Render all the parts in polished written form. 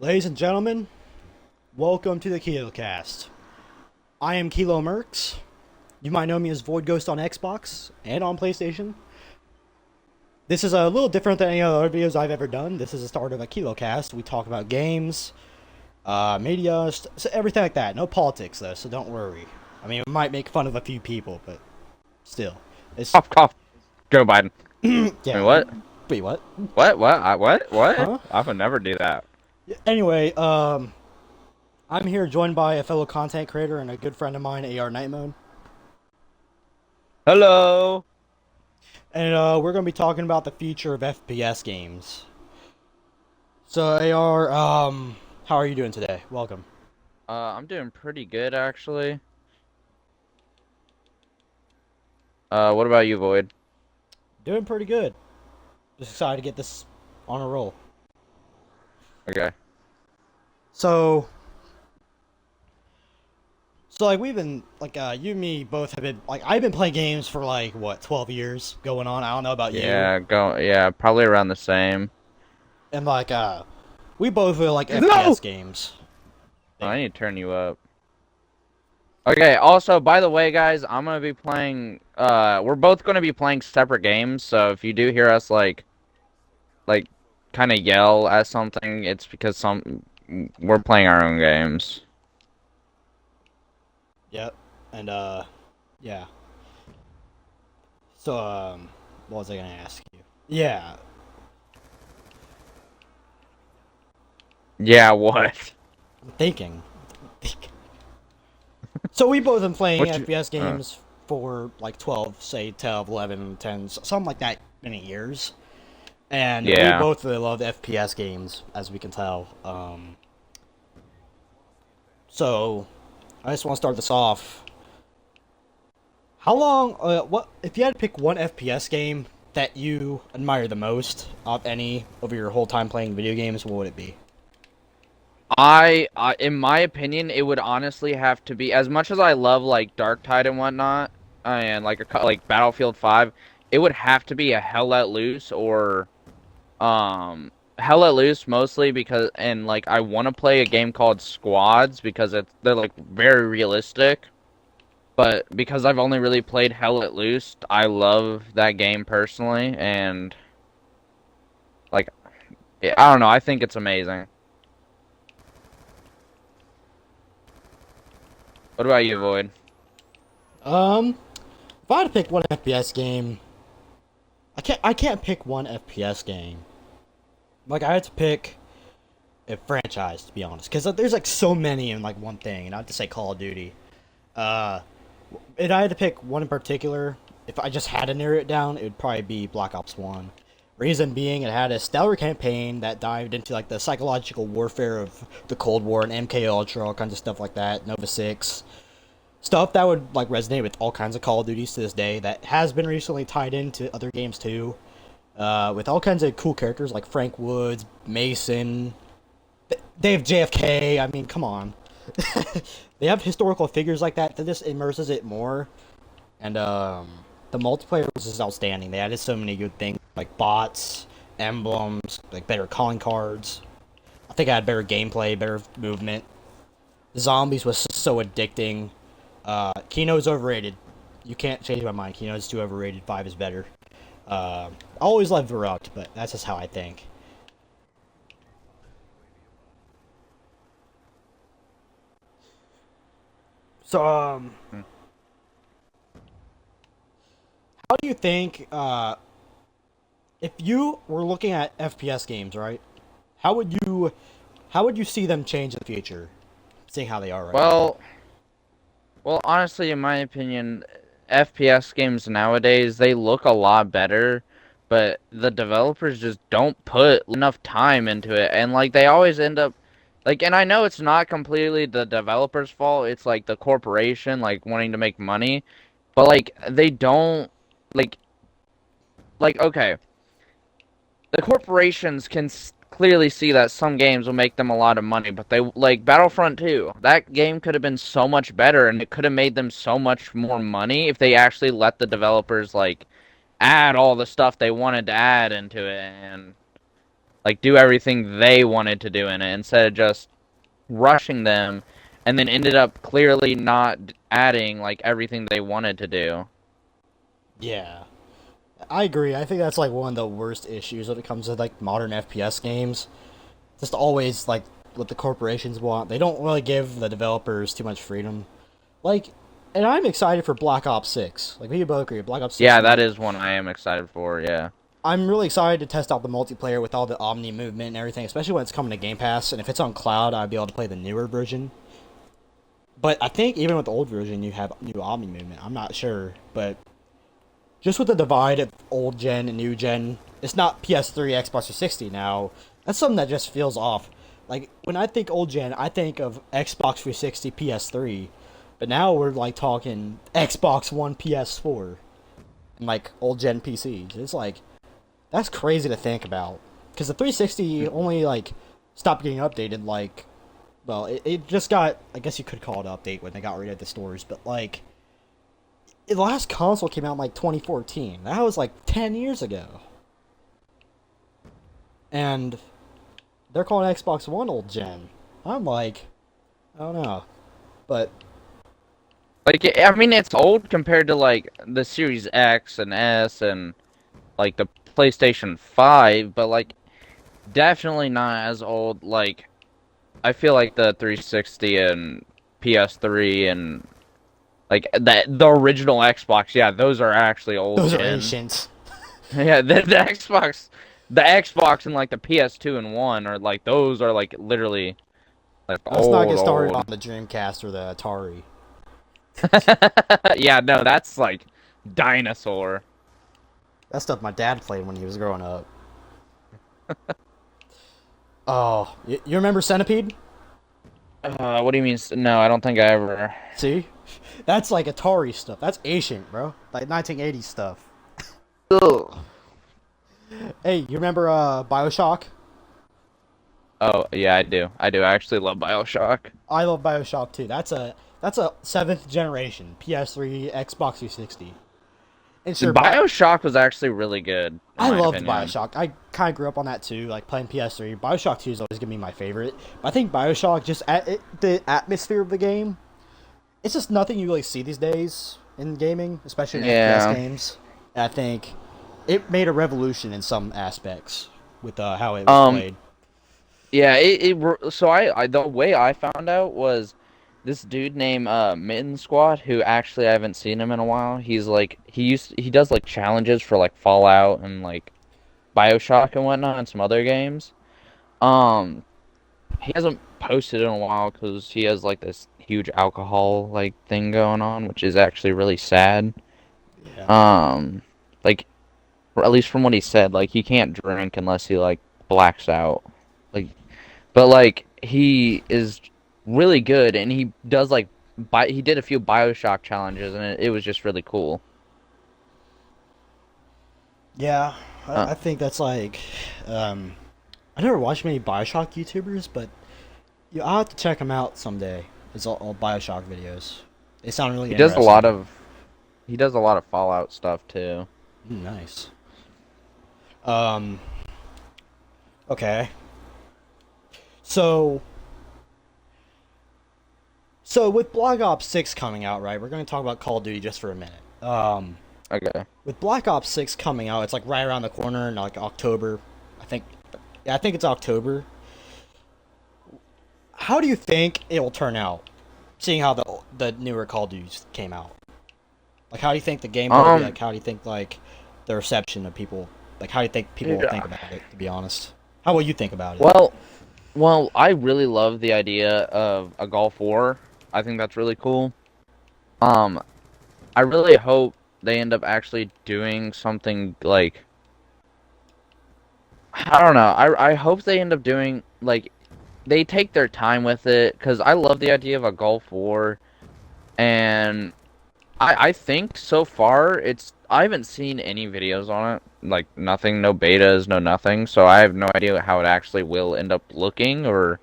Ladies and gentlemen, welcome to the KiloCast. I am Kilo Mercs. You might know me as Void Ghost on Xbox and on PlayStation. This is a little different than any other videos I've ever done. This is the start of a KiloCast. We talk about games, media, everything like that. No politics though, so don't worry. I mean, we might make fun of a few people, but still, it's Cough, cough. Joe Biden. yeah. Wait, what? Wait, what? What? What? What? Huh? I would never do that. Anyway, I'm here joined by a fellow content creator and a good friend of mine, ARnightmode. Hello. And we're going to be talking about the future of FPS games. So, AR, how are you doing today? Welcome. I'm doing pretty good actually. What about you, Void? Doing pretty good. Just excited to get this on a roll. Okay. So, like we've been you and me both have been I've been playing games for what 12 years going on. I don't know about you. Yeah, go. Yeah, probably around the same. And we both really like No. FPS games. Oh, I need to turn you up. Okay. Also, by the way, guys, I'm gonna be playing. We're both gonna be playing separate games. So if you do hear us like, kind of yell at something, it's because we're playing our own games. Yep. And yeah. So what was I going to ask you? Yeah. Yeah. What? I'm thinking. So we both been playing What you? FPS games for like 12, say 12, 11, 10, something like that many years. And we Yeah. both really love FPS games, as we can tell. So I just want to start this off. How long, what, if you had to pick one FPS game that you admire the most of any over your whole time playing video games, what would it be? In my opinion, it would honestly have to be, as much as I love like Dark Tide and whatnot, and like Battlefield 5, it would have to be a Hell Let Loose or Hell Let Loose mostly because and like I want to play a game called Squads because they're like very realistic, but because I've only really played Hell Let Loose, I love that game personally and like I don't know, I think it's amazing. What about you, Void? If I had to pick one FPS game, I can't pick one FPS game. Like I had to pick a franchise to be honest, because there's like so many in like one thing, and I have to say Call of Duty. Uh, if I had to pick one in particular, if I just had to narrow it down, it would probably be Black Ops One. Reason being, it had a stellar campaign that dived into like the psychological warfare of the Cold War and MK Ultra, all kinds of stuff like that. Nova Six, stuff that would like resonate with all kinds of Call of Duties to this day. That has been recently tied into other games too, with all kinds of cool characters like Frank Woods, Mason. They have JFK. I mean, come on. They have historical figures like that just immerses it more. And the multiplayer was just outstanding. They added so many good things like bots, emblems, like better calling cards. I think I had better gameplay, better movement. Zombies was so addicting. Kino's overrated. You can't change my mind. Kino's too overrated. 5 is better. I always loved Verruct, but that's just how I think. So, how do you think, if you were looking at FPS games, right? How would you, how would you see them change in the future, seeing how they are right now? Well, honestly, in my opinion, FPS games nowadays, they look a lot better, but the developers just don't put enough time into it. And like they always end up and I know it's not completely the developer's fault, it's like the corporation like wanting to make money, but like they don't like okay, the corporations can clearly see that some games will make them a lot of money, but they like Battlefront 2. That game could have been so much better, and it could have made them so much more money if they actually let the developers like add all the stuff they wanted to add into it. And like do everything they wanted to do in it instead of just rushing them, and then ended up clearly not adding like everything they wanted to do. Yeah, I agree. I think that's like one of the worst issues when it comes to like modern FPS games. Just always like what the corporations want. They don't really give the developers too much freedom. Like, and I'm excited for Black Ops 6. Like we both agree, Black Ops 6. Yeah, that is one I am excited for. Yeah. I'm really excited to test out the multiplayer with all the Omni movement and everything, especially when it's coming to Game Pass. And if it's on cloud, I'd be able to play the newer version. But I think even with the old version, you have new Omni movement. I'm not sure, but just with the divide of old gen and new gen, it's not PS3, Xbox 360 now. That's something that just feels off. Like when I think old gen, I think of Xbox 360, PS3, but now we're like talking Xbox One, PS4, and like old gen PCs. It's like that's crazy to think about because the 360 only like stopped getting updated like, well, it just got, I guess you could call it an update when they got rid of the stores, but like the last console came out in like 2014. That was like 10 years ago. And they're calling Xbox One old gen. I'm like, I don't know. But Like, I mean, it's old compared to like the Series X and S and like the PlayStation 5, but like definitely not as old. Like, I feel like the 360 and PS3 and like the original Xbox, yeah, those are actually old those are gen. ancient. Yeah, the Xbox and like the PS2 and 1 are like those are like literally like Let's not old get started on old. the Dreamcast or the Atari. Yeah, no, that's like dinosaur. That stuff my dad played when he was growing up. Oh, you remember Centipede? What do you mean? No, I don't think I ever. See? That's like Atari stuff. That's ancient, bro. Like 1980s stuff. Ugh. Hey, you remember BioShock? Oh, yeah, I do. I do. I actually love BioShock. I love BioShock too. That's a seventh generation PS3, Xbox 360. And sure, BioShock was actually really good, in I my loved opinion. BioShock. I kind of grew up on that too, like playing PS3. BioShock 2 is always gonna be my favorite. But I think BioShock the atmosphere of the game. It's just nothing you really see these days in gaming, especially in FPS Yeah. games. And I think it made a revolution in some aspects with how it was Um. played. Yeah. So I the way I found out was this dude named Mitten Squad, who actually I haven't seen him in a while. He's like he does like challenges for like Fallout and like BioShock and whatnot and some other games. Um. He hasn't posted in a while because he has like this huge alcohol like thing going on, which is actually really sad. Yeah. Um, like, or at least from what he said, like he can't drink unless he like blacks out. Like, but like he is really good, and he does like he did a few BioShock challenges, and it was just really cool. Yeah, Uh, I think that's like, um, I never watched many Bioshock YouTubers, but I'll have to check them out someday. It's all Bioshock videos. They sound really he does a lot interesting. of he does a lot of Fallout stuff too. Nice. Um, okay. So, so with Black Ops 6 coming out, right? We're going to talk about Call of Duty just for a minute. Okay. With Black Ops 6 coming out, it's like right around the corner in like October. I think, yeah, I think it's October. How do you think it will turn out, seeing how the newer Call of Duties came out? Like, how do you think the gameplay will be Um, like? How do you think like the reception of people? Like, how do you think people will think yeah. about it? To be honest, how will you think about it? Well, I really love the idea of a Gulf War. I think that's really cool. Um, I really hope they end up actually doing something like I don't know. I hope they end up doing like they take their time with it because I love the idea of a Gulf War, and I think so far I haven't seen any videos on it, like nothing, no betas, no nothing. So I have no idea how it actually will end up looking, or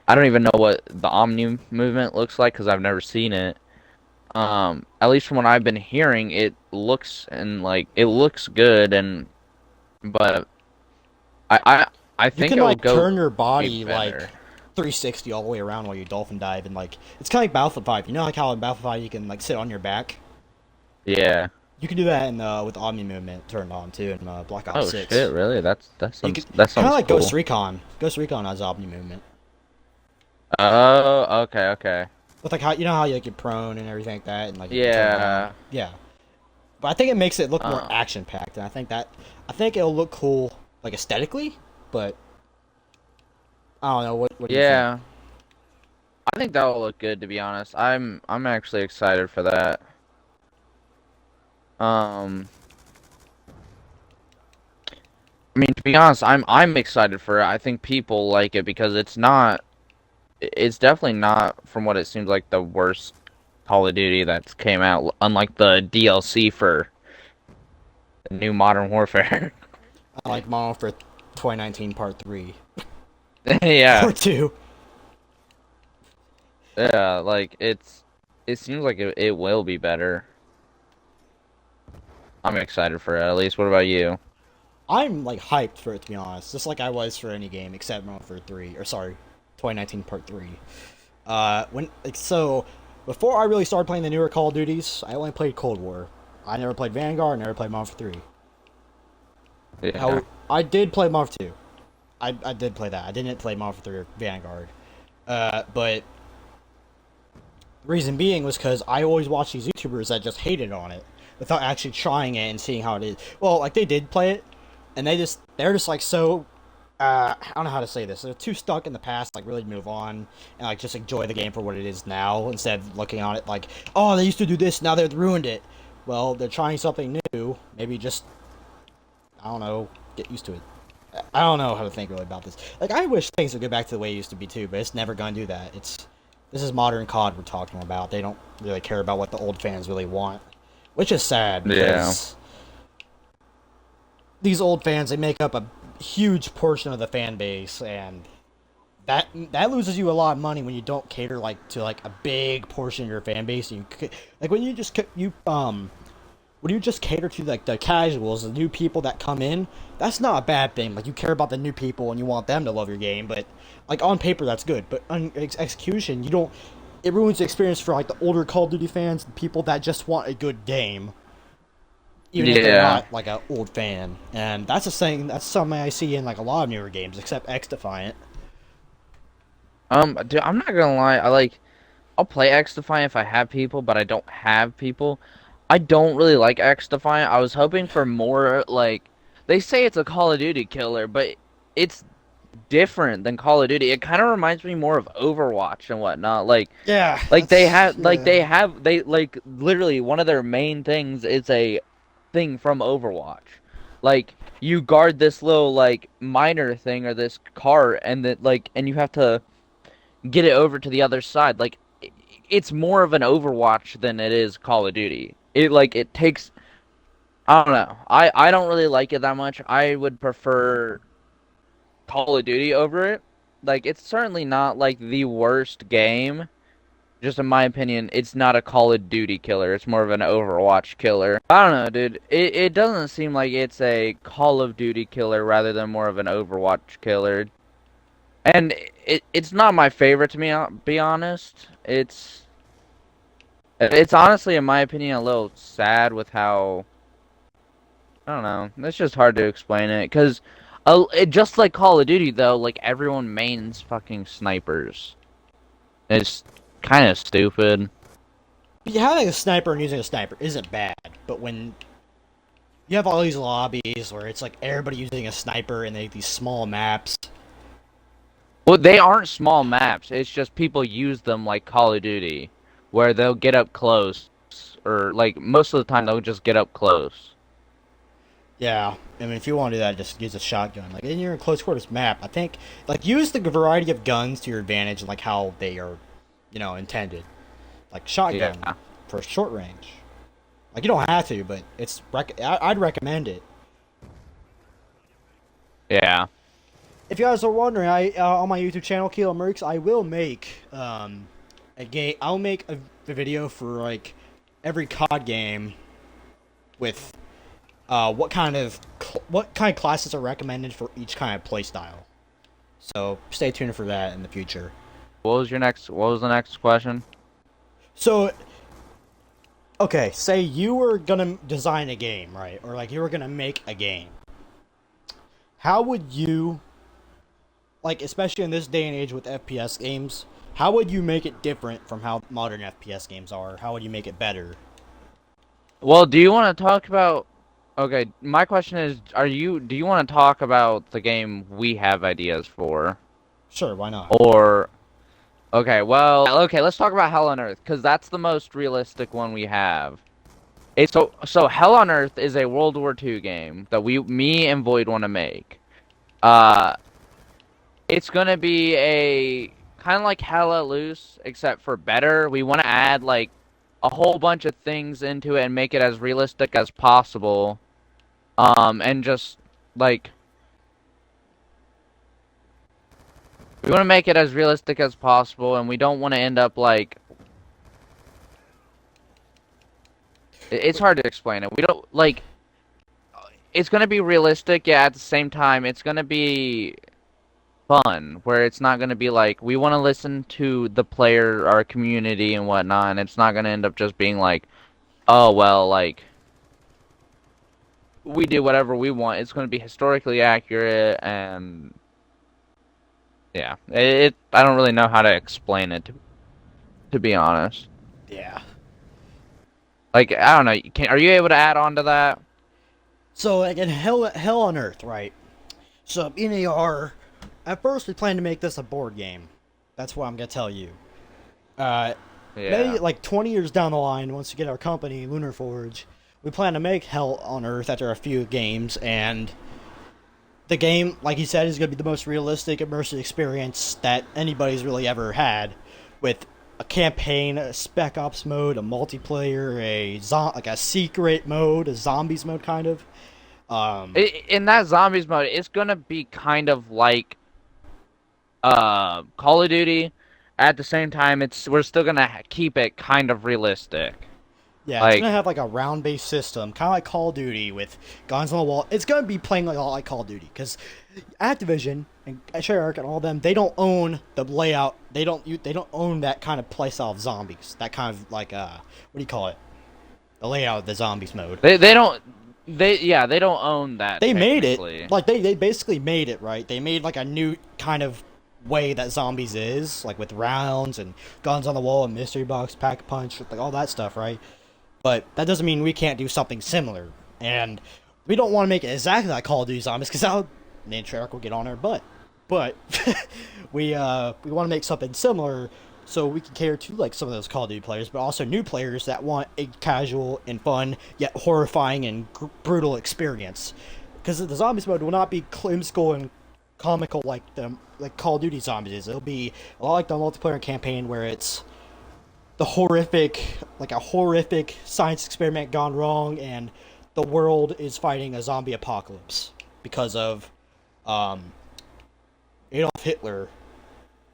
I don't even know what the Omni movement looks like because I've never seen it. At least from what I've been hearing, it looks and like it looks good, and but I You think can it will like go turn your way body like better. 360 all the way around while you dolphin dive, and like it's kind of like Battlefield 5. You know like how in Battlefield 5 you can like sit on your back. Yeah. You can do that in with Omni movement turned on too in Black Ops Oh 6. shit, really? You could That kind of sounds like Ghost cool. Recon. Ghost Recon has Omni movement Oh, okay, okay. with like how you know how you like get prone and everything like that, and like you can turn it on. Yeah. Yeah, but I think it makes it look more Uh, action packed, and I think it'll look cool like aesthetically, but I don't know. What do you think? yeah. I think that will look good to be honest. I'm actually excited for that. Um I mean to be honest, I'm excited for it. I think people like it because it's definitely not from what it seems like the worst Call of Duty that's came out unlike the DLC for the new Modern Warfare. I like Model for 2019 Part 3 Yeah. or 2. Yeah, like it seems like it will be better. I'm excited for it at least. What about you? I'm like hyped for it to be honest, just like I was for any game except Model for 3 or sorry, 2019 Part 3. When like, so before I really started playing the newer Call of Duties, I only played Cold War. I never played Vanguard, never played Modern Warfare 3. Yeah. How I did play Modern Warfare 2. I did play that. I didn't play Modern Warfare 3 or Vanguard. But the reason being was because I always watched these YouTubers that just hated on it without actually trying it and seeing how it is. Well, like they did play it, and they're just like so I don't know how to say this. They're too stuck in the past, like really move on and like just enjoy the game for what it is now instead of looking on it like, oh, they used to do this, now they've ruined it. Well, they're trying something new. Maybe just I don't know, get used to it. I don't know how to think really about this. Like I wish things would go back to the way it used to be too, but it's never gonna do that. This is modern COD we're talking about. They don't really care about what the old fans really want, which is sad Yeah. because these old fans they make up a huge portion of the fan base, and that loses you a lot of money when you don't cater like to like a big portion of your fan base. Like when you just when you just cater to like the casuals, the new people that come in, that's not a bad thing. Like you care about the new people and you want them to love your game, but like on paper that's good, but on execution you don't. It ruins the experience for like the older Call of Duty fans, the people that just want a good game even if they're Yeah. not like an old fan. And that's a thing. That's something I see in like a lot of newer games, except X Defiant. Dude, I'm not gonna lie. I'll play X Defiant if I have people, but I don't have people. I don't really like X Defiant. I was hoping for more like they say it's a Call of Duty killer, but it's different than Call of Duty. It kind of reminds me more of Overwatch and whatnot. Yeah, Like that's yeah. they like literally one of their main things is a thing from Overwatch. Like you guard this little like miner thing or this cart and that like and you have to get it over to the other side. Like it's more of an Overwatch than it is Call of Duty. It takes I don't know. I don't really like it that much. I would prefer Call of Duty over it. Like it's certainly not like the worst game. Just in my opinion, it's not a Call of Duty killer. It's more of an Overwatch killer. I don't know, dude. It doesn't seem like it's a Call of Duty killer rather than more of an Overwatch killer. And it's not my favorite to be honest. It's honestly, in my opinion, a little sad with how I don't know. It's just hard to explain it because, just like Call of Duty though, like everyone mains fucking snipers. It's kind of stupid. Having a sniper and using a sniper isn't bad, but when you have all these lobbies where it's like everybody using a sniper and they have these small maps. Well, they aren't small maps. It's just people use them like Call of Duty, where they'll get up close, or like most of the time they'll just get up close. Yeah, I mean, if you want to do that, just use a shotgun. Like in your close quarters map, I think like use the variety of guns to your advantage, like how they are, intended. Like Yeah, shotgun for short range. Like you don't have to, but I'd recommend it. yeah. If you guys are wondering, I on my YouTube channel, Kilo Mercs, I will make a game. I'll make a video for like every COD game with what kind of classes are recommended for each kind of playstyle. So stay tuned for that in the future. What was the next question? So, okay, say you were gonna design a game, right? Or like you were gonna make a game. How would you, like, especially in this day and age with FPS games, how would you make it different from how modern FPS games are? How would you make it better? Well, do you want to talk about? Okay, my question is, do you want to talk about the game we have ideas for? Sure, why not? Or, okay, well, okay, let's talk about Hell on Earth, because that's the most realistic one we have. So Hell on Earth is a World War II game that me and Void want to make. Uh, it's gonna be a kind of like Hell Let Loose, except for better. We want to add like a whole bunch of things into it and make it as realistic as possible. And just like we want to make it as realistic as possible, and we don't want to end up like it's hard to explain it. We don't like it's gonna be realistic, yeah. At the same time, it's gonna be fun, where it's not gonna be like we want to listen to the player, our community, and whatnot. And it's not gonna end up just being like, oh well, like we do whatever we want. It's gonna be historically accurate, and yeah, I don't really know how to explain it to be honest. Yeah. Like I don't know. Are you able to add on to that? So, like in Hell on Earth, right? So, in AR, at first we planned to make this a board game. That's what I'm gonna tell you. Uh, Yeah. Maybe like 20 years down the line, once we get our company, Lunar Forge, we plan to make Hell on Earth after a few games, and the game, like he said, is going to be the most realistic, immersive experience that anybody's really ever had, with a campaign, a spec ops mode, a multiplayer, like a secret mode, a zombies mode, kind of. In that zombies mode, it's gonna be kind of like Call of Duty. At the same time, we're still gonna keep it kind of realistic. Yeah, it's gonna Like have like a round-based system, kind of like Call of Duty with guns on the wall. It's gonna be playing like a lot like Call of Duty because Activision and Treyarch and all them, they don't own the layout. They don't own that kind of playstyle of zombies. That kind of like what do you call it? The layout of the zombies mode. they don't they don't own that They made technically. it like they basically made it right. They made like a new kind of way that zombies is like with rounds and guns on the wall and mystery box, pack a punch, like all that stuff, right? But that doesn't mean we can't do something similar. And we don't want to make it exactly like Call of Duty Zombies, because that'll me and Treyarch will get on our butt. But we want to make something similar so we can cater to like some of those Call of Duty players, but also new players that want a casual and fun yet horrifying and brutal experience. Because the Zombies mode will not be whimsical and comical like Call of Duty Zombies is. It'll be a lot like the multiplayer campaign where it's the horrific, like a horrific science experiment gone wrong, and the world is fighting a zombie apocalypse because of Adolf Hitler.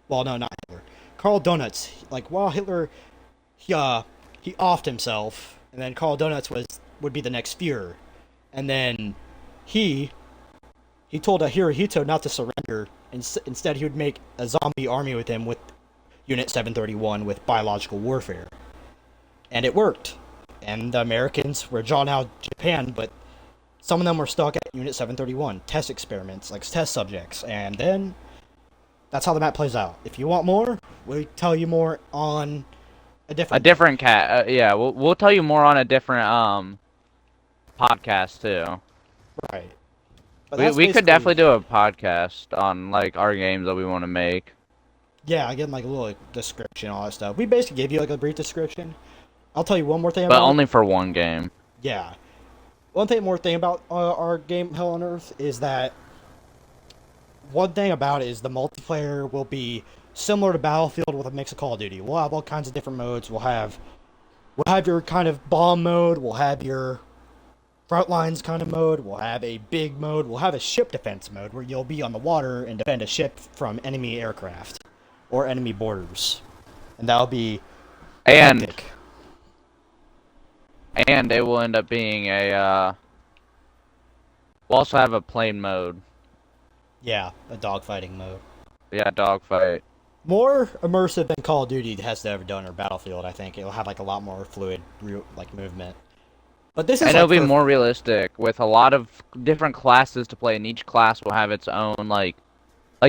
Well, no, not Hitler. Carl Donuts. Like while Hitler, he offed himself, and then Carl Donuts would be the next Fuhrer, and then he he told Hirohito not to surrender. Instead, he would make a zombie army with him with Unit 731 with biological warfare. And it worked. And the Americans were drawn out Japan, but some of them were stuck at Unit 731, test experiments, like test subjects. And then that's how the map plays out. If you want more, we'll tell you more on a A different different cat. Yeah, we'll tell you more on a different podcast too. right. But We that's we could basically definitely do a podcast on like our games that we want to make. yeah. I get like a little like, description, all that stuff. We basically give you like a brief description. I'll tell you one more thing But about it. only for one game. Yeah. More thing about our game Hell on Earth is that one thing about it is the multiplayer will be similar to Battlefield with a mix of Call of Duty. We'll have all kinds of different modes. We'll have your kind of bomb mode. We'll have your front lines kind of mode. We'll have a big mode. We'll have a ship defense mode where you'll be on the water and defend a ship from enemy aircraft or enemy borders, and that'll be And hectic. and it will end up being a we'll also have a plane mode. Yeah, a dogfighting mode. Yeah, dogfight. More immersive than Call of Duty has ever done or Battlefield. I think it'll have like a lot more fluid, like movement. But this is And it'll like be for more realistic with a lot of different classes to play, and each class will have its own like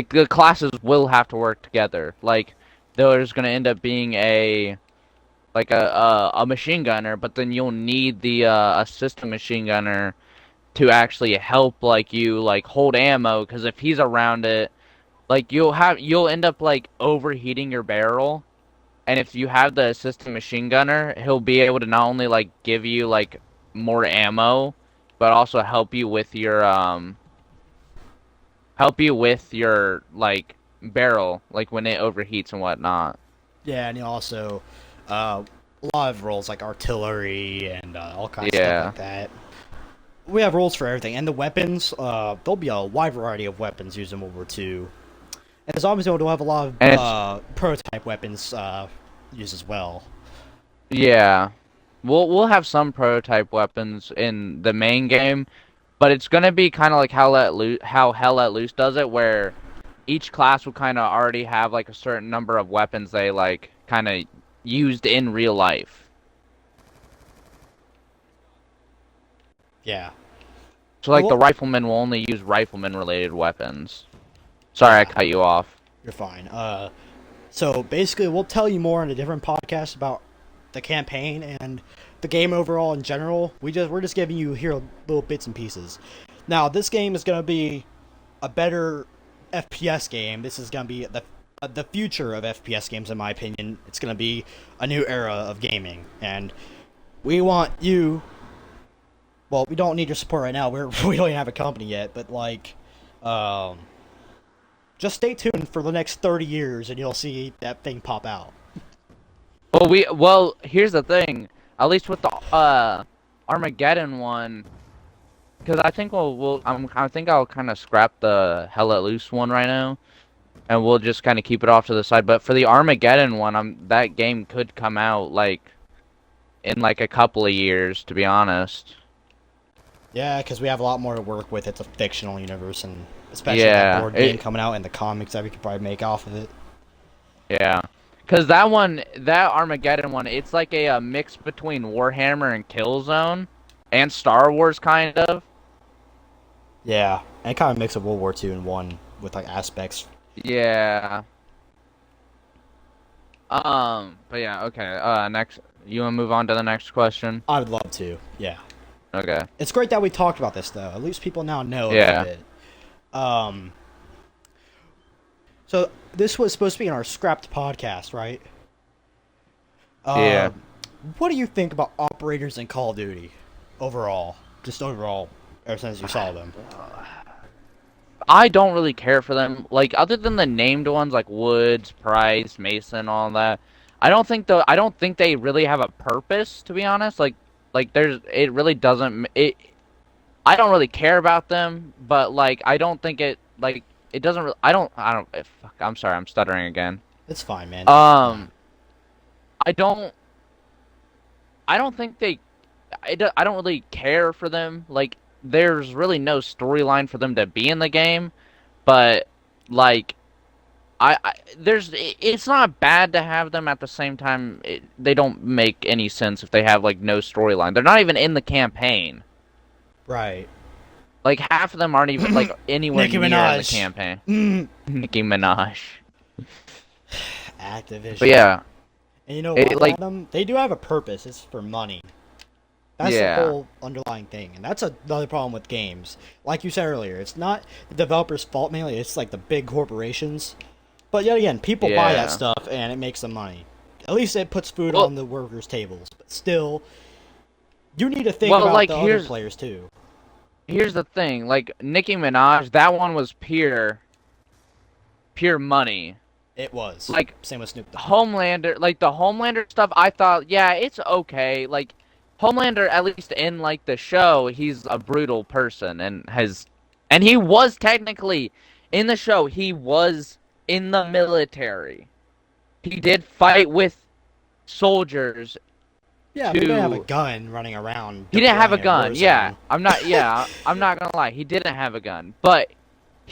the classes will have to work together. Like there's gonna end up being a machine gunner, but then you'll need the assistant machine gunner to actually help like you like hold ammo because if he's around it, like you'll end up like overheating your barrel. And if you have the assistant machine gunner, he'll be able to not only like give you like more ammo, but also help you with your like barrel, like when it overheats and whatnot. yeah, and also a lot of roles like artillery and all kinds of stuff Yeah. like that. We have rules for everything, and the weapons. There'll be a wide variety of weapons used in World War II. And the zombies mode will have a lot of And it's prototype weapons used as well. yeah. We'll have some prototype weapons in the main game, but it's gonna be kind of like how Hell Let Loose does it, where each class will kind of already have like a certain number of weapons they like kind of used in real life. Yeah. So like the Well, riflemen will only use rifleman related weapons. Sorry, I yeah, cut you off. you're fine. So basically, we'll tell you more in a different podcast about the campaign and the game overall in general. We're just giving you here little bits and pieces. Now, this game is gonna be a better FPS game. This is gonna be the future of FPS games, in my opinion. It's gonna be a new era of gaming, and we want you. Well, we don't need your support right now. We don't even have a company yet, but like, um, just stay tuned for the next 30 years, and you'll see that thing pop out. Well, here's the thing. At least with the Armageddon one, because I think I think I'll kind of scrap the Hell Let Loose one right now, and we'll just kind of keep it off to the side. But for the Armageddon one, that game could come out like in like a couple of years, to be honest. Yeah, because we have a lot more to work with. It's a fictional universe, and especially that Yeah, board game coming out and the comics that we could probably make off of it. yeah. Because that Armageddon one, it's like a mix between Warhammer and Killzone, and Star Wars kind of. Yeah, and it kind of mix of World War II in one with like aspects. Yeah. But yeah, okay. Next, you wanna move on to the next question? I would love to. Yeah, Okay. it's great that we talked about this though. At least people now know about Yeah. it. Um, so this was supposed to be in our scrapped podcast, right? Yeah. Um, what do you think about operators in Call of Duty overall? Just overall, ever since you saw them. I don't really care for them. Like, other than the named ones like Woods, Price, Mason, all that. I don't think they really have a purpose, to be honest. It really doesn't. I don't really care about them, but like, I don't think it like it doesn't. I don't. Fuck, I'm sorry, I'm stuttering again. It's fine, man. Um, I don't. I don't think I don't really care for them. Like, there's really no storyline for them to be in the game, but like, it's not bad to have them at the same time. They don't make any sense if they have like no storyline. They're not even in the campaign. Right. Like half of them aren't even like anywhere Nicki near in the Minaj. campaign. Mm. Nicki Minaj. Activision. But yeah, And you know what, it like Adam? They do have a purpose. It's for money. That's the yeah. whole underlying thing, and that's another problem with games. Like you said earlier, it's not the developer's fault mainly. It's like the big corporations. But yet again, people buy that Yeah. stuff, and it makes them money. At least it puts food Well, on the workers' tables. But still, you need to think well, about like the other players too. here's the thing. Like Nicki Minaj, that one was pure money. It was Like same with Snoop Dogg. Homelander, like the Homelander stuff, I thought, yeah, it's okay. Like Homelander, at least in like the show, he's a brutal person and he was technically in the show. He was in the military. He did fight with soldiers Yeah, but he didn't have a to. gun running around He didn't have a deploying in gun. Yeah, Warzone. I'm not. Yeah, I'm not gonna lie. He didn't have a gun, but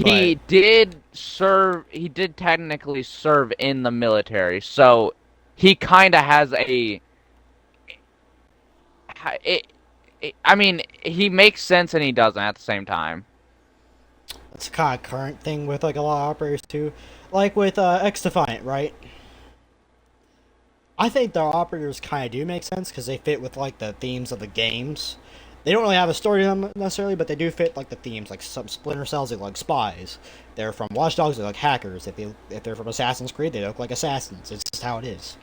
But He did serve. He did technically serve in the military, so he kind of has a. I mean, he makes sense and he doesn't at the same time. it's a kind of current thing with like a lot of operators too, like with X Defiant, right? I think the operators kind of do make sense because they fit with like the themes of the games. They don't really have a story to them necessarily, but they do fit like the themes. Like some Splinter Cells, they look like spies. They're from Watch Dogs, they look like hackers. If they're from Assassin's Creed, they look like assassins. It's just how it is,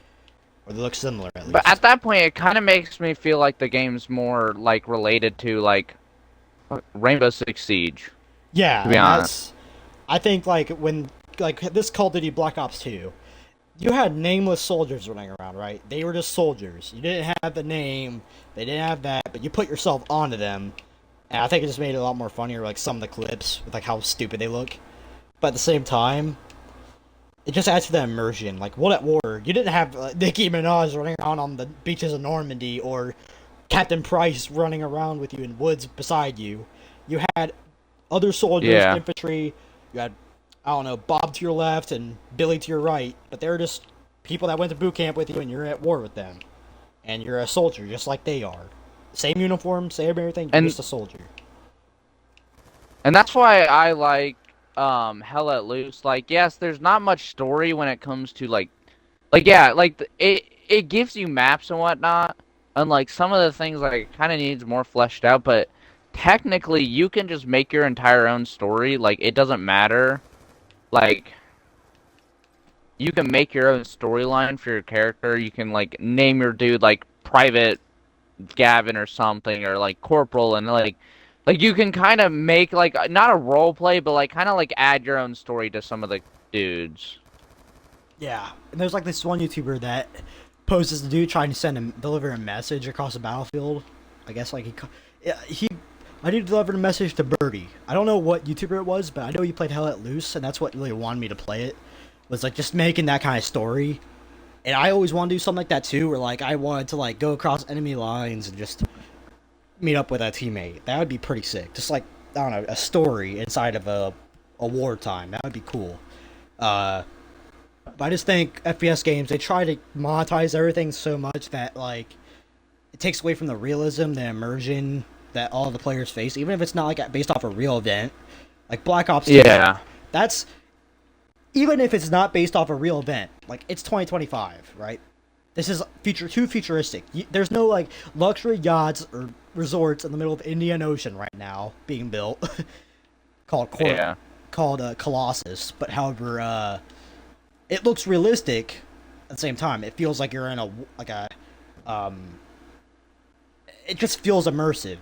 or they look similar at But at least. that point, it kind of makes me feel like the game's more like related to like Rainbow Six Siege. To Yeah, be and honest. that's I think like when like this Call of Duty Black Ops 2, you had nameless soldiers running around, right? They were just soldiers. You didn't have the name, they didn't have that, but you put yourself onto them. And I think it just made it a lot more funnier, like some of the clips with like how stupid they look. But at the same time, it just adds to the immersion. Like World at War, you didn't have Nicki Minaj running around on the beaches of Normandy or Captain Price running around with you in woods beside you. You had other soldiers, Yeah. infantry. You had, I don't know, Bob to your left and Billy to your right. But they were just people that went to boot camp with you, and you're at war with them. And you're a soldier, just like they are. Same uniform, same everything. You're And just a soldier. and that's why I like Hell Let Loose. Like, yes, there's not much story when it comes to like yeah, like it gives you maps and whatnot, and like some of the things like kind of needs more fleshed out. But technically, you can just make your entire own story. Like, it doesn't matter. Like, you can make your own storyline for your character. You can like name your dude like Private Gavin or something, or like Corporal, and like you can kind of make like not a role play, but like kind of like add your own story to some of the dudes. Yeah, and there's like this one YouTuber that poses the dude trying to deliver a message across the battlefield. I guess like yeah, I did deliver a message to Birdie. I don't know what YouTuber it was, but I know he played Hell Let Loose, and that's what really wanted me to play it. Was like just making that kind of story, and I always want to do something like that too, where like I wanted to like go across enemy lines and just meet up with a teammate. That would be pretty sick. Just like I don't know, a story inside of a wartime. That would be cool. Uh, but I just think FPS games they try to monetize everything so much that like it takes away from the realism, the immersion that all the players face, even if it's not like based off a real event. Like Black Ops 2, Yeah, that's even if it's not based off a real event. Like it's 2025, right? This is too futuristic. There's no like luxury yachts or resorts in the middle of the Indian Ocean right now being built called yeah. Colossus. But however, it looks realistic at the same time. It feels like you're in a like a um. It just feels immersive,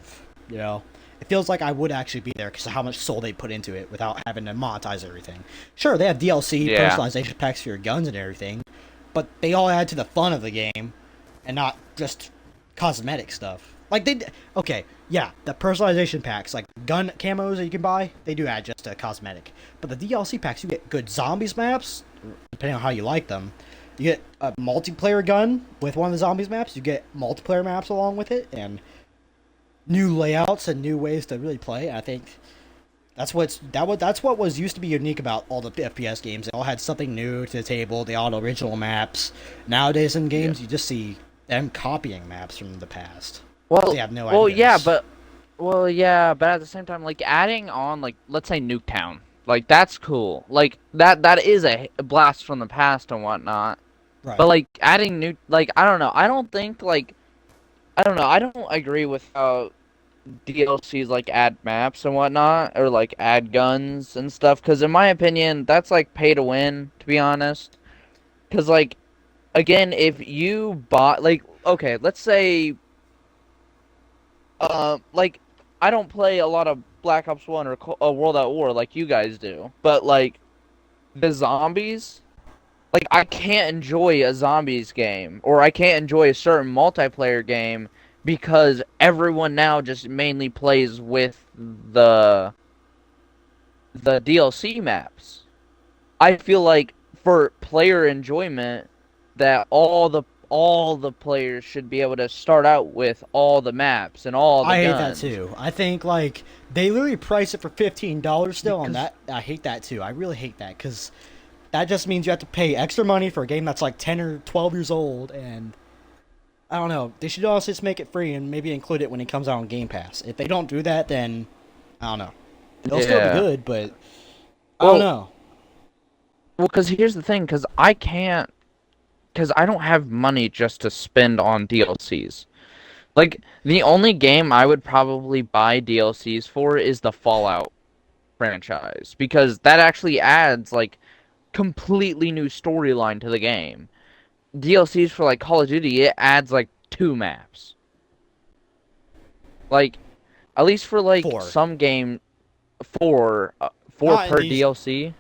you know. It feels like I would actually be there because of how much soul they put into it without having to monetize everything. Sure, they have DLC, Yeah. personalization packs for your guns and everything, but they all add to the fun of the game and not just cosmetic stuff. Like okay, yeah, the personalization packs, like gun camos that you can buy, they do add just a cosmetic. But the DLC packs, you get good zombies maps, depending on how you like them. You get a multiplayer gun with one of the zombies maps. You get multiplayer maps along with it, and new layouts and new ways to really play. I think that's what was used to be unique about all the FPS games. They all had something new to the table. They all had original maps. Nowadays in Yeah. games, you just see them copying maps from the past. They Well, have no well, yeah, ideas. but but at the same time, like adding on, like let's say Nuketown, like that's cool. Like that is a blast from the past and whatnot. Right. But like adding new, like I don't know, I don't think like I don't know, I don't agree with how DLCs like add maps and whatnot, or like add guns and stuff. Because in my opinion, that's like pay to win, to be honest. Because like again, if you bought like okay, let's say like I don't play a lot of Black Ops 1 or World at War like you guys do, but like the zombies, like I can't enjoy a zombies game or I can't enjoy a certain multiplayer game because everyone now just mainly plays with the DLC maps. I feel like for player enjoyment that all the players should be able to start out with all the maps and all the I hate that guns. too. I think like they literally price it for $15 still on Because that. I hate that too. I really hate that because that just means you have to pay extra money for a game that's like 10 or 12 years old, and I don't know. They should also just make it free and maybe include it when it comes out on Game Pass. If they don't do that, then I don't know. It'll still be yeah, good, but I don't well, know. because here's the thing, because I don't have money just to spend on DLCs. Like the only game I would probably buy DLCs for is the Fallout franchise because that actually adds like completely new storyline to the game. DLCs for like Call of Duty, it adds like 2 maps. Like at least for like Four. some game, four Not in per these. DLC.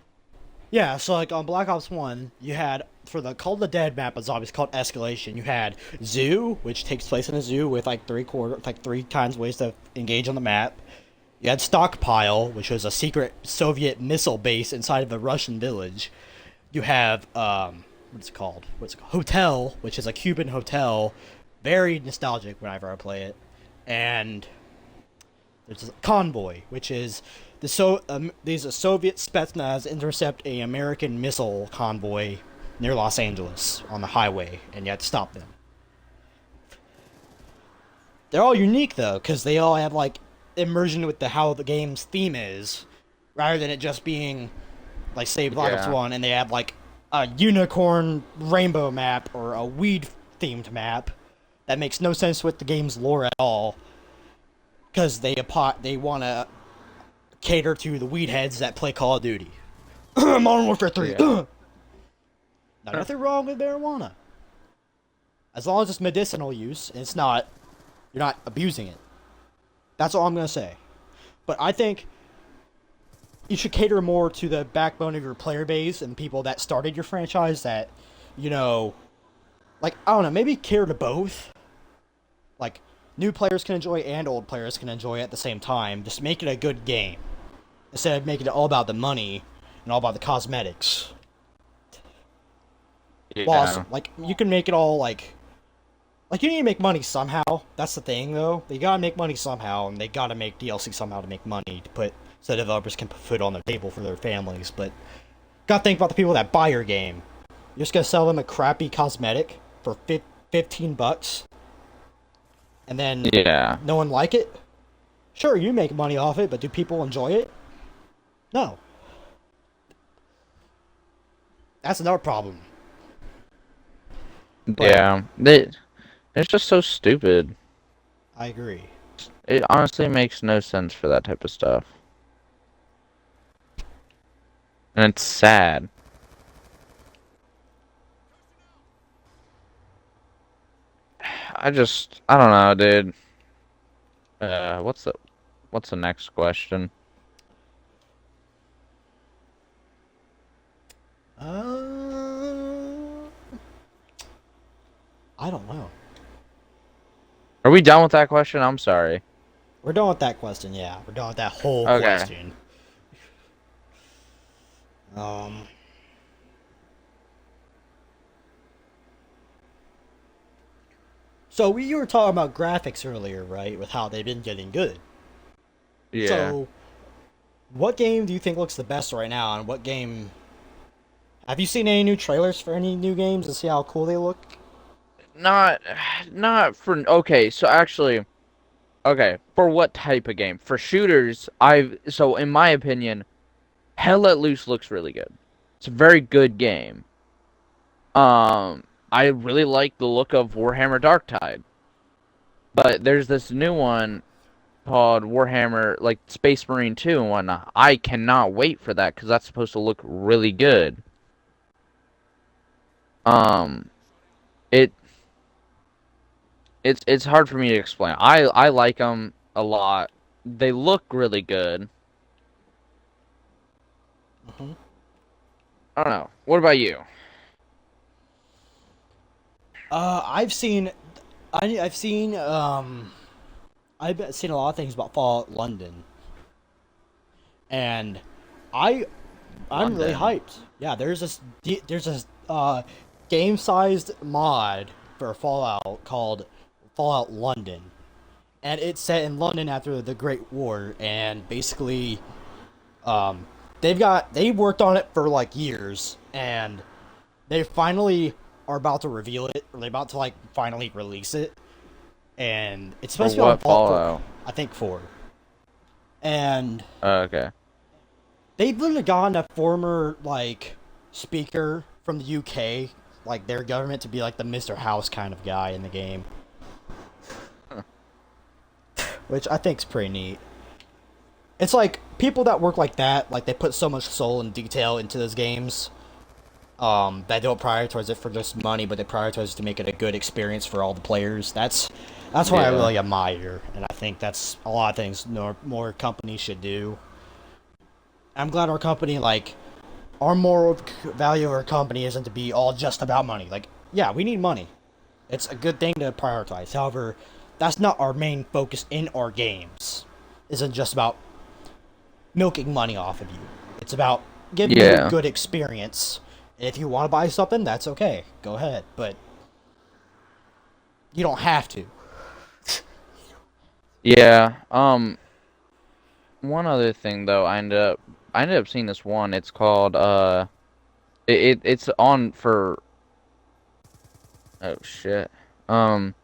Yeah, so like on Black Ops 1, you had, for the Call of the Dead map of zombies called Escalation, you had Zoo, which takes place in a zoo with like three times ways to engage on the map. You had Stockpile, which was a secret Soviet missile base inside of a Russian village. You have what's it called? Hotel, which is a Cuban hotel, very nostalgic whenever I play it. And there's a Convoy, which is these Soviet Spetsnaz intercept a American missile convoy near Los Angeles on the highway, and you have to stop them. They're all unique though, because they all have like immersion with how the game's theme is, rather than it just being like say Black Ops Yeah. 1, and they have like a unicorn rainbow map or a weed themed map that makes no sense with the game's lore at all, because they want to cater to the weed heads that play Call of Duty. Modern Warfare 3. Yeah. Now, nothing wrong with marijuana, as long as it's medicinal use and you're not abusing it. That's all I'm gonna say. But I think you should cater more to the backbone of your player base and people that started your franchise. That, like I don't know, maybe cater to both. Like new players can enjoy and old players can enjoy it at the same time. Just make it a good game instead of making it all about the money and all about the cosmetics. Yeah. Like you can make it all like you need to make money somehow. That's the thing though. They gotta make money somehow, and they gotta make DLC somehow to make money to put so developers can put food on their table for their families. But gotta think about the people that buy your game. You're just gonna sell them a crappy cosmetic for $15, and then Yeah. no one like it. Sure, you make money off it, but do people enjoy it? No. That's another problem. But Yeah. It's just so stupid. I agree. It honestly makes no sense for that type of stuff. And it's sad. I don't know, dude. What's the next question? Uh, I don't know. Are we done with that question? I'm sorry. We're done with that question. Yeah, we're done with that whole Okay. question. Um, so you were talking about graphics earlier, right? With how they've been getting good. Yeah. So, what game do you think looks the best right now, and what game? Have you seen any new trailers for any new games to see how cool they look? Not not for okay, so actually okay, for what type of game? For shooters, so in my opinion, Hell Let Loose looks really good. It's a very good game. I really like the look of Warhammer Darktide. But there's this new one called Warhammer, like Space Marine 2 and whatnot. I cannot wait for that because that's supposed to look really good. Um, it it's hard for me to explain. I like them a lot. They look really good. Hmm. I don't know. What about you? I've seen, I've seen, I've seen a lot of things about Fallout London, and I I'm really London. hyped. Yeah, there's this game-sized mod for Fallout called Fallout London, and it's set in London after the Great War, and basically, um, they worked on it for like years, and they finally are about to reveal it, or they're about to like finally release it, and it's For supposed to be on what Fallout 4, Fallout? I think 4, and Okay. they've literally gotten a former like speaker from the UK, like their government, to be like the Mr. House kind of guy in the game, Huh. which I think's pretty neat. It's like people that work like that, like they put so much soul and detail into those games. That don't prioritize it for just money, but they prioritize it to make it a good experience for all the players. That's what I Yeah. really admire, and I think that's a lot of things more companies should do. I'm glad our company, like, our moral value of our company isn't to be all just about money. Like, yeah, we need money. It's a good thing to prioritize. However, that's not our main focus in our games. Isn't just about milking money off of you. It's about giving you a Yeah. good experience. If you want to buy something, that's okay. Go ahead, but you don't have to. Yeah. One other thing though, I ended up seeing this one. It's called it's on for oh shit. Um,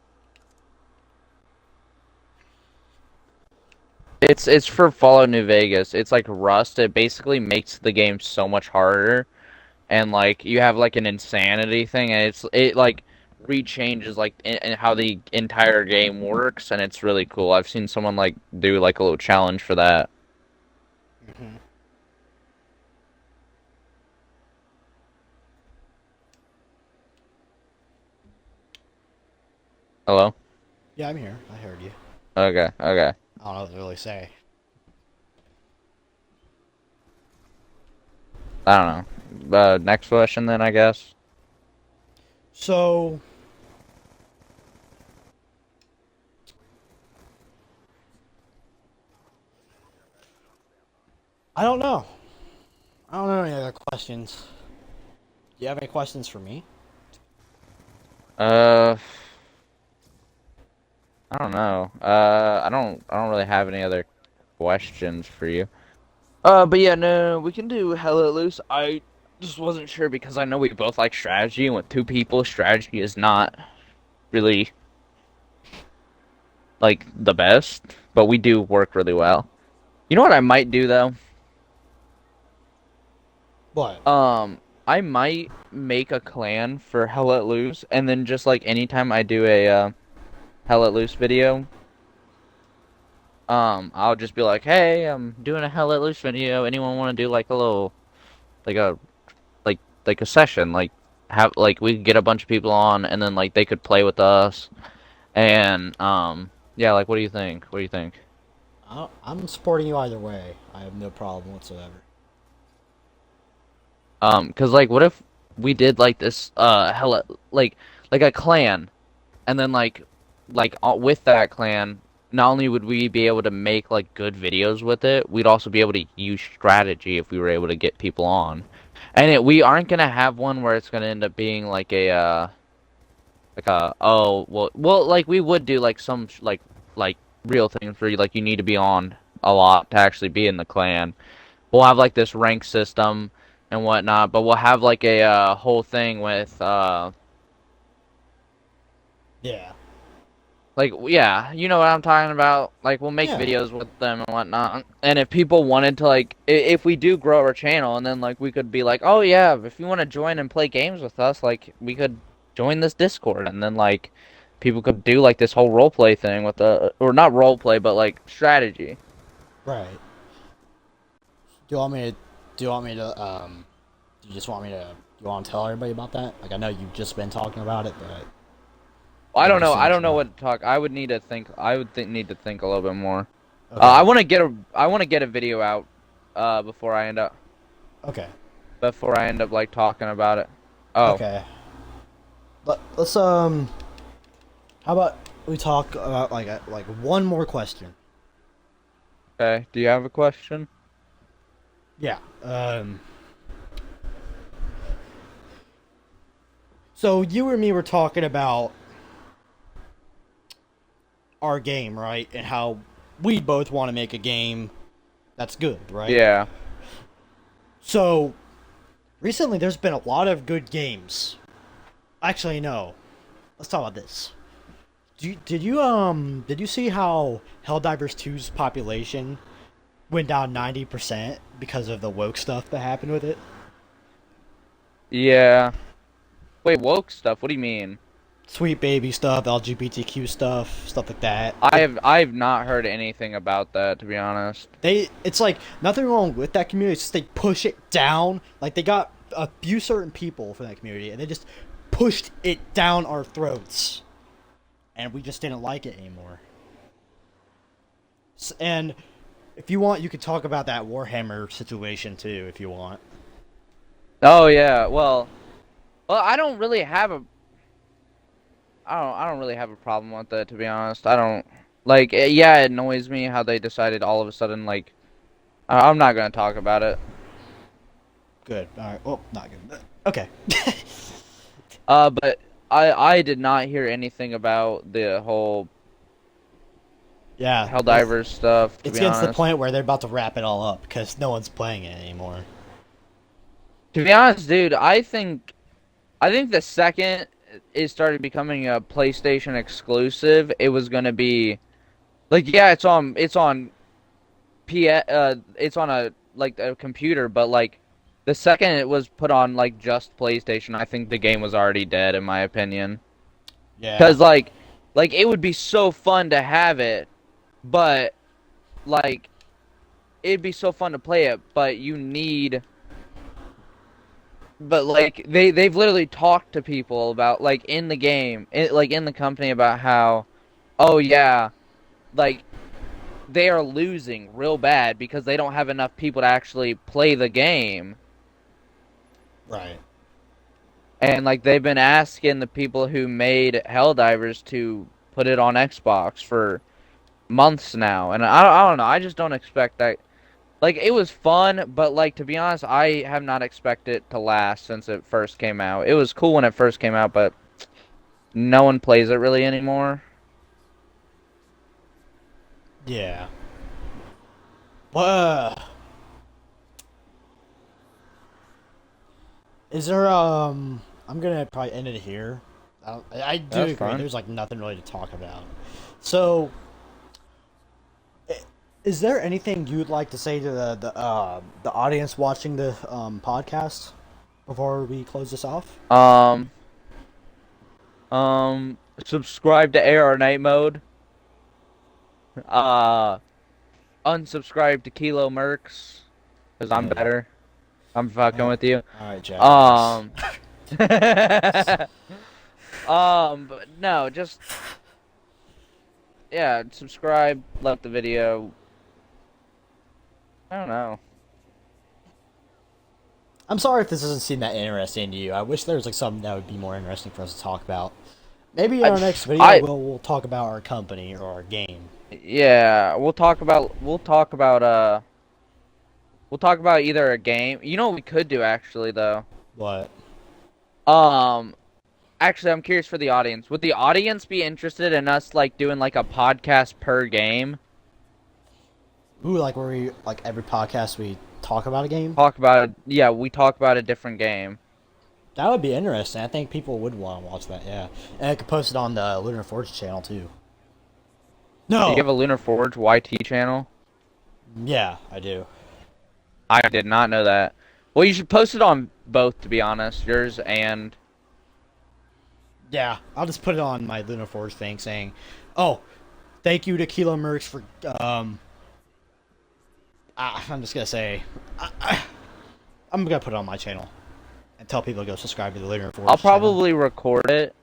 it's for Fallout New Vegas. It's like Rust. It basically makes the game so much harder, and like you have like an insanity thing, and it like rechanges like in how the entire game works, and it's really cool. I've seen someone like do like a little challenge for that. Hmm. Hello? Yeah, I'm here. I heard you. Okay, okay. I don't know what to really say. I don't know. Next question then, I guess. So, I don't know. I don't know any other questions. Do you have any questions for me? Uh, I don't know. I don't really have any other questions for you. But yeah, no, we can do Hella Loose. I just wasn't sure because I know we both like strategy, and with two people, strategy is not really like the best, but we do work really well. You know what I might do though? What? I might make a clan for Hell Let Loose, and then just like anytime I do a Hell Let Loose video, I'll just be like, hey, I'm doing a Hell Let Loose video. Anyone want to do like a little, like a like a session, like have like we could get a bunch of people on, and then like they could play with us, and yeah, like what do you think? What do you think? I'm supporting you either way. I have no problem whatsoever. 'Cause like what if we did like this Hella like a clan, and then with that clan, not only would we be able to make like good videos with it, we'd also be able to use strategy if we were able to get people on. And we aren't gonna have one where it's gonna end up being like a oh well like we would do like some like real things where you need to be on a lot to actually be in the clan. We'll have like this rank system and whatnot, but we'll have like a whole thing with Yeah. like, yeah, you know what I'm talking about. Like, we'll make Yeah. videos with them and whatnot. And if people wanted to, like, if we do grow our channel, and then, like, we could be like, oh, yeah, if you want to join and play games with us, like, we could join this Discord. And then, like, people could do, like, this whole roleplay thing with or not roleplay, but, like, strategy. Right. Do you want me to? Do you want me to? Do you just want me to? You want to tell everybody about that? Like, I know you've just been talking about it, but I you don't want to know. see I what don't you know know. what to talk. I would need to think. Need to think a little bit more. Okay. I want to get a video out, before Okay. I end up, like, talking about it. Oh, Okay. Let's How about we talk about like one more question? okay. Do you have a question? Yeah. So you and me were talking about our game, right? And how we both want to make a game that's good, right? Yeah. So, recently there's been a lot of good games. Actually, no. Let's talk about this. Did you see how Helldivers 2's population went down 90% because of the woke stuff that happened with it? Yeah. Wait, woke stuff? What do you mean? Sweet baby stuff, LGBTQ stuff like that. I've not heard anything about that, to be honest. It's like nothing wrong with that community. It's just they push it down. Like they got a few certain people from that community, and they just pushed it down our throats, and we just didn't like it anymore. And if you want, you could talk about that Warhammer situation too, if you want. Oh yeah. Well, I don't really have a problem with that, to be honest. I don't like. Yeah, it annoys me how they decided all of a sudden like. I'm not gonna talk about it. Good. All right. Well, not good. Okay. But I did not hear anything about the whole Yeah. Helldivers stuff, to It's be getting to the honest. point where they're about to wrap it all up because no one's playing it anymore. To be honest, dude, I think the second it started becoming a PlayStation exclusive, it was gonna be like, yeah, it's on a like a computer, but like the second it was put on like just PlayStation, I think the game was already dead in my opinion. Yeah. Cuz like it would be so fun to have it, but like it'd be so fun to play it, but you need but like they've literally talked to people about like in the game, like in the company about how oh yeah, like they are losing real bad because they don't have enough people to actually play the game. Right. And like they've been asking the people who made Helldivers to put it on Xbox for months now. And I don't know, I just don't expect that. Like it was fun, but like to be honest, I have not expected it to last since it first came out. It was cool when it first came out, but no one plays it really anymore. Yeah. Well, is there I'm gonna probably end it here. I do That's agree. fine. There's like nothing really to talk about. So, is there anything you'd like to say to the audience watching the podcast before we close this off? Um Subscribe to ARnightmode. Uh Unsubscribe to Kilo Mercs, because I'm Good. better. I'm fucking with you. All right, Jack. Um, but no, just yeah, subscribe, like the video. I don't know. I'm sorry if this doesn't seem that interesting to you. I wish there was like something that would be more interesting for us to talk about. Maybe in our next video I we'll talk about our company or our game. yeah, we'll talk about either a game. You know what we could do actually though. What? Um, Actually, I'm curious for the audience. Would the audience be interested in us like doing like a podcast per game? Ooh, like where we like every podcast we talk about a game. Talk about it. Yeah, we talk about a different game. That would be interesting. I think people would want to watch that. Yeah, and I could post it on the Lunar Forge channel too. Do you No. have a Lunar Forge YT channel? Yeah, I do. I did not know that. Well, you should post it on both, to be honest. Yours and... Yeah, I'll just put it on my Lunar Forge thing saying, "Oh, thank you to Kilo Mercs for I'm just gonna say, I'm gonna put it on my channel and tell people to go subscribe to the Lunar Forge. I'll channel. probably record it.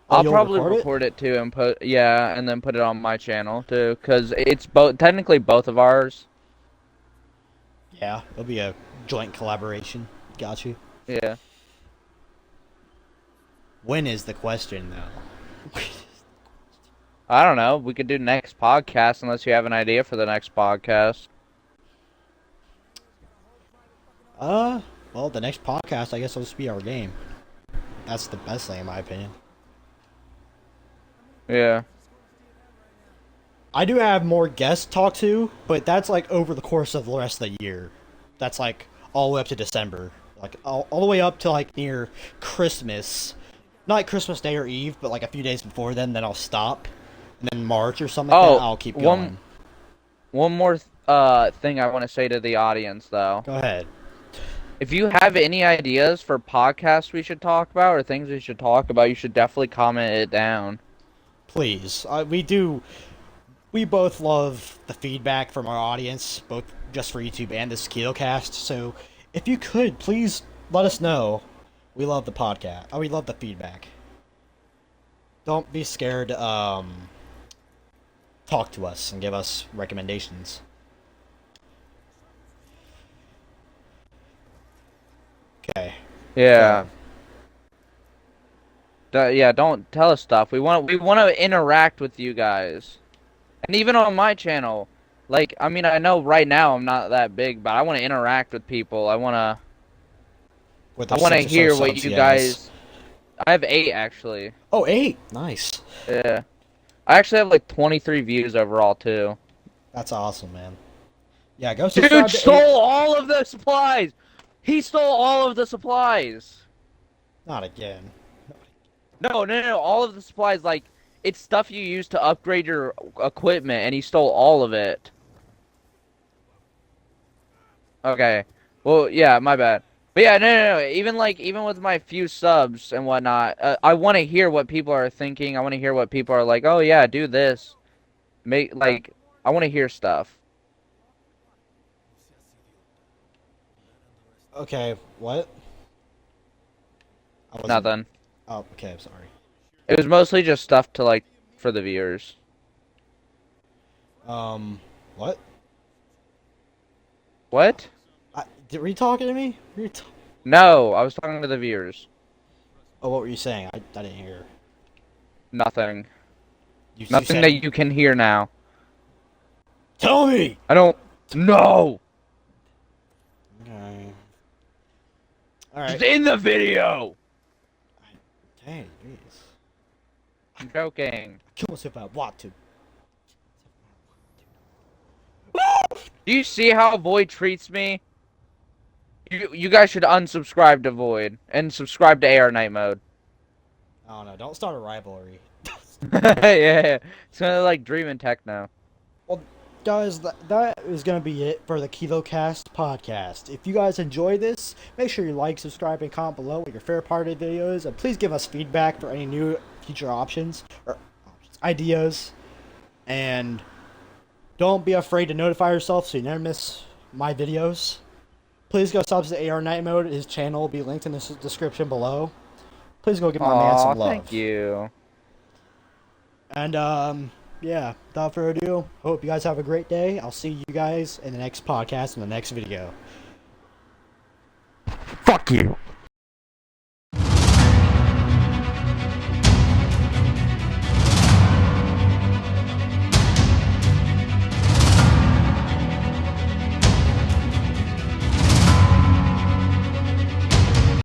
Oh, I'll you'll probably record record it too and put... Yeah, and then put it on my channel too. Because it's both... Technically both of ours. Yeah, it'll be a joint collaboration. Got you. Yeah. When is the question though? I don't know. We could do next podcast unless you have an idea for the next podcast. Well, the next podcast, I guess, will just be our game. That's the best thing, in my opinion. Yeah. I do have more guests to talk to, but that's like over the course of the rest of the year. That's like all the way up to December, like all the way up to like near Christmas, not like Christmas Day or Eve, but like a few days before then. Then I'll stop, and then March or something like that, I'll keep going. One more thing I want to say to the audience though. Go ahead. If you have any ideas for podcasts we should talk about or things we should talk about, you should definitely comment it down. Please, we both love the feedback from our audience, both just for YouTube and this KiloCast. So, if you could, please let us know. We love the podcast. We love the feedback. Don't be scared to talk to us and give us recommendations. Okay. Yeah. Yeah, don't tell us stuff. We want to interact with you guys. And even on my channel, like, I mean, I know right now I'm not that big, but I want to interact with people. I want to hear what you guys. I have 8 actually. Oh, 8. Nice. Yeah. I actually have like 23 views overall too. That's awesome, man. Yeah, go subscribe. Dude stole all of the supplies. He stole all of the supplies. Not again. No. All of the supplies, like, it's stuff you use to upgrade your equipment, and he stole all of it. Okay. Well, yeah, my bad. But yeah, no. Even with my few subs and whatnot, I want to hear what people are thinking. I want to hear what people are like, oh yeah, do this. I want to hear stuff. Okay, what? Nothing. Oh, okay, I'm sorry. It was mostly just stuff to, like, for the viewers. What? What? Were you talking to me? No, I was talking to the viewers. Oh, what were you saying? I didn't hear. Nothing. Nothing that you can hear now. Tell me! I don't... No! Okay. Alright. It's in the video! Dang, jeez. I'm joking. Kill us if I want to. Do you see how Void treats me? You guys should unsubscribe to Void and subscribe to ARnightmode. I don't know. Don't start a rivalry. Yeah, it's gonna like Dream and Techno. Well, guys, that is gonna be it for the KiloCast podcast. If you guys enjoy this, make sure you like, subscribe, and comment below what your favorite part of the video is, and please give us feedback for any new future options or ideas. And don't be afraid to notify yourself so you never miss my videos. Please go sub to ARnightmode. His channel will be linked in the description below. Please go give my man some love. Thank you. And, yeah, without further ado, hope you guys have a great day. I'll see you guys in the next podcast, in the next video. Fuck you.